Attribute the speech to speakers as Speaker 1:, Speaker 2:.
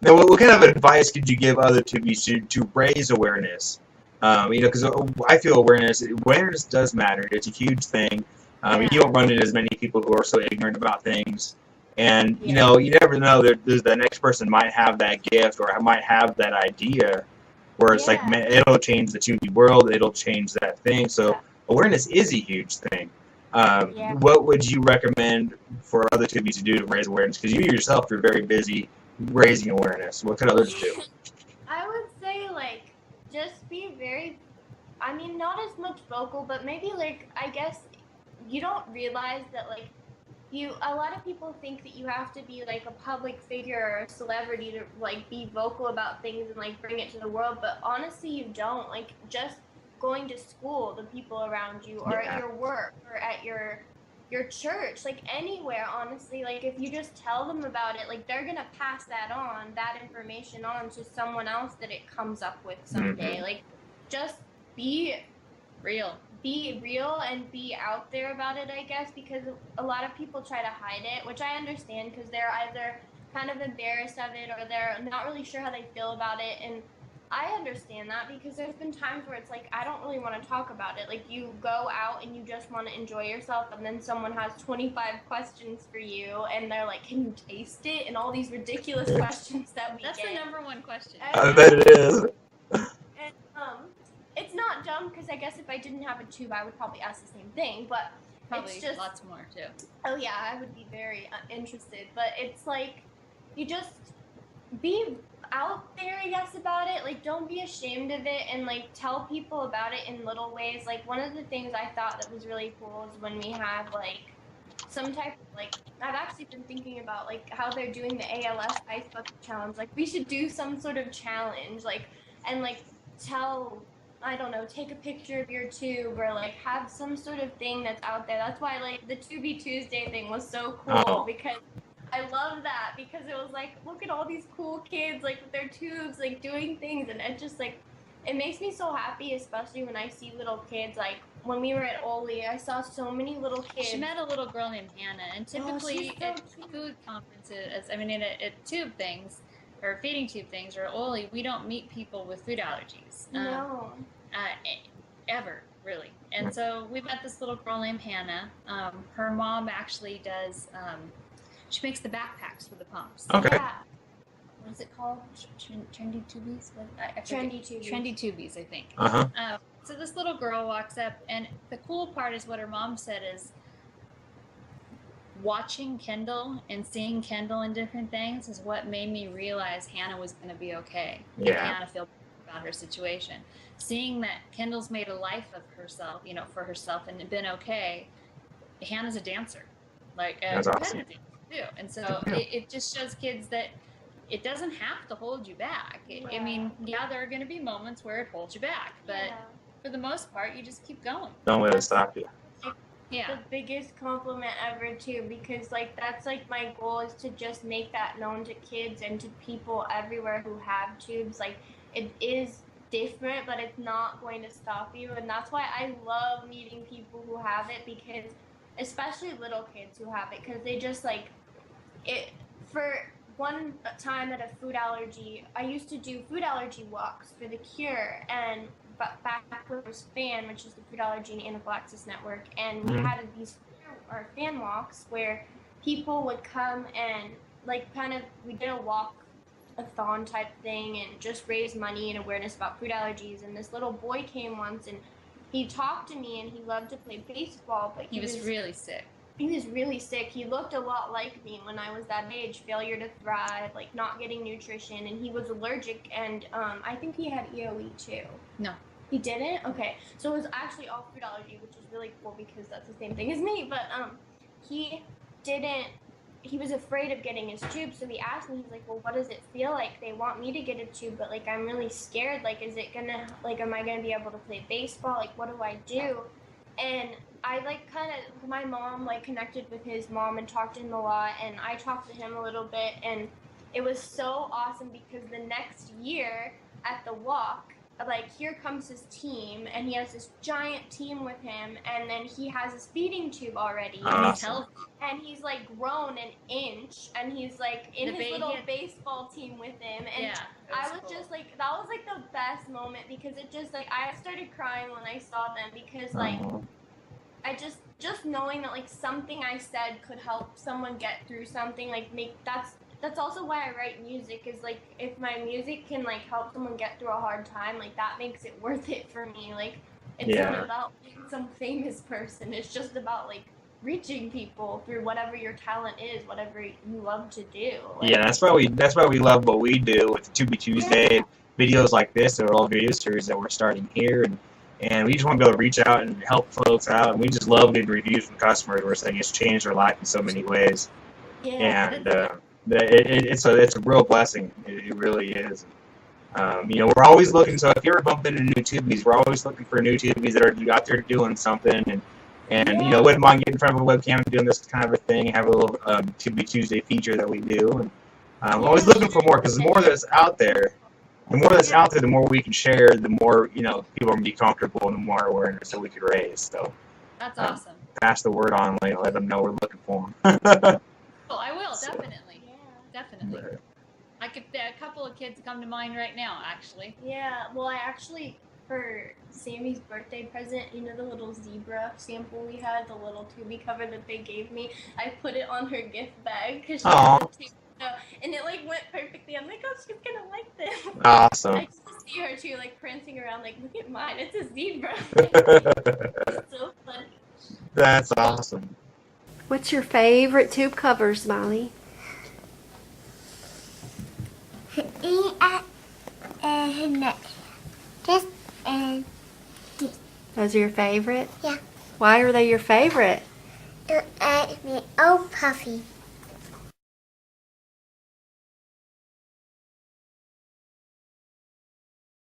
Speaker 1: Now, what kind of advice could you give other tubies to raise awareness? Because I feel awareness does matter. It's a huge thing. You don't run into as many people who are so ignorant about things. And, you never know. There's the next person might have that gift or might have that idea where it's like, man, it'll change the 2D world. It'll change that thing. So awareness is a huge thing. What would you recommend for other tubies to do to raise awareness? Because you yourself, you're very busy raising awareness. What could others do?
Speaker 2: I would say, like, just be very, I mean, not as much vocal, but maybe, like, I guess you don't realize that, like, a lot of people think that you have to be like a public figure or a celebrity to like be vocal about things and like bring it to the world, but honestly you don't. Like, just going to school, the people around you, or at your work, or at your church, like anywhere, honestly, like if you just tell them about it, like they're gonna pass that information on to someone else that it comes up with someday. Like, just be real and be out there about it, I guess, because a lot of people try to hide it, which I understand, because they're either kind of embarrassed of it or they're not really sure how they feel about it. And I understand that, because there's been times where it's like, I don't really want to talk about it. Like, you go out and you just want to enjoy yourself, and then someone has 25 questions for you, and they're like, can you taste it? And all these ridiculous questions that we
Speaker 3: That's
Speaker 2: get.
Speaker 3: the number one question.
Speaker 1: I bet it is.
Speaker 2: And it's not dumb, because I guess if I didn't have a tube, I would probably ask the same thing, but
Speaker 3: probably
Speaker 2: it's just
Speaker 3: lots more too.
Speaker 2: Oh yeah, I would be very interested, but it's like, you just be out there, I guess, about it. Like, don't be ashamed of it, and like tell people about it in little ways. Like, one of the things I thought that was really cool is when we have like some type of, like, I've actually been thinking about like how they're doing the ALS ice bucket challenge. Like, we should do some sort of challenge, like, and like I don't know, take a picture of your tube, or like have some sort of thing that's out there. That's why like the Tubey Tuesday thing was so cool, because I love that, because it was like, look at all these cool kids like with their tubes, like doing things, and it just like, it makes me so happy, especially when I see little kids. Like, when we were at Oli, I saw so many little kids.
Speaker 3: She met a little girl named Hannah, and typically at food conferences, at tube things, or feeding tube things, or Oli, we don't meet people with food allergies.
Speaker 2: No.
Speaker 3: Ever, really. And so we met this little girl named Hannah. Her mom actually does, she makes the backpacks for the pumps.
Speaker 1: Okay.
Speaker 2: Yeah.
Speaker 3: What is it called? Trendy Tubies?
Speaker 2: Trendy Tubies.
Speaker 3: Trendy Tubies, I think. So this little girl walks up, and the cool part is what her mom said is, watching Kendall and seeing Kendall in different things is what made me realize Hannah was going to be okay.
Speaker 1: Yeah.
Speaker 3: And Hannah feel about her situation. Seeing that Kendall's made a life of herself, for herself, and been okay. Hannah's a dancer, like
Speaker 1: that's awesome.
Speaker 3: Too. And so it just shows kids that it doesn't have to hold you back. I mean, there are going to be moments where it holds you back, but for the most part, you just keep going.
Speaker 1: Don't let it stop you.
Speaker 2: The biggest compliment ever too, because like that's like my goal, is to just make that known to kids and to people everywhere who have tubes. Like, it is different, but it's not going to stop you, and that's why I love meeting people who have it, because especially little kids who have it, because they just like it. For one time at a food allergy, I used to do food allergy walks for the Cure, and back when it was FAN, which is the Food Allergy and Anaphylaxis Network, and we had these fan walks where people would come and like we did a walk-a-thon type thing and just raise money and awareness about food allergies. And this little boy came once, and he talked to me, and he loved to play baseball, but
Speaker 3: he was really sick.
Speaker 2: He was really sick. He looked a lot like me when I was that age, failure to thrive, like not getting nutrition, and he was allergic, and I think he had EOE too.
Speaker 3: No.
Speaker 2: He didn't? Okay. So it was actually all food allergy, which is really cool, because that's the same thing as me, but he was afraid of getting his tube, so he asked me, he's like, well, what does it feel like? They want me to get a tube, but like I'm really scared. Like, is it gonna, like, am I gonna be able to play baseball? Like, what do I do? And I like my mom like connected with his mom and talked to him a lot, and I talked to him a little bit, and it was so awesome, because the next year at the walk, like here comes his team, and he has this giant team with him, and then he has his feeding tube already.
Speaker 1: Awesome.
Speaker 2: And he's like grown an inch, and he's like in his little baseball team with him. And I was
Speaker 3: cool.
Speaker 2: just like, that was like the best moment, because it just like, I started crying when I saw them, because like I just knowing that like something I said could help someone get through something, like that's also why I write music, is like if my music can like help someone get through a hard time, like that makes it worth it for me. Like it's not about being some famous person, it's just about like reaching people through whatever your talent is, whatever you love to do. Like,
Speaker 1: yeah, that's why we love what we do with To Be Tuesday videos like this, or all video series that we're starting here, and we just want to be able to reach out and help folks out, and we just love getting reviews from customers who are saying it's changed their life in so many ways. And it's a real blessing. It really is. We're always looking. So if you ever bump into new tubies, we're always looking for new tubies that are out there doing something, and wouldn't mind getting in front of a webcam and doing this kind of a thing. Have a little Tubi Tuesday feature that we do, and always looking for more, because the more that's out there, the more we can share, the more people are gonna be comfortable, and the more awareness that we could raise. So
Speaker 3: that's awesome.
Speaker 1: Pass the word on, let them know we're looking for them.
Speaker 3: Well, I will definitely. I could. A couple of kids come to mind right now, actually.
Speaker 2: Yeah. Well, I actually, for Sammy's birthday present, the little zebra sample we had, the little Tubi cover that they gave me, I put it on her gift bag because she has a Tubi, and it like went perfectly. I'm like, oh, she's gonna like this.
Speaker 1: Awesome.
Speaker 2: I just see her too, like prancing around, like, look at mine, it's a zebra. It's so funny.
Speaker 1: That's awesome.
Speaker 4: What's your favorite tube cover, Smiley?
Speaker 5: This and this.
Speaker 4: Those are your favorite?
Speaker 5: Yeah.
Speaker 4: Why are they your favorite?
Speaker 5: It me all puffy.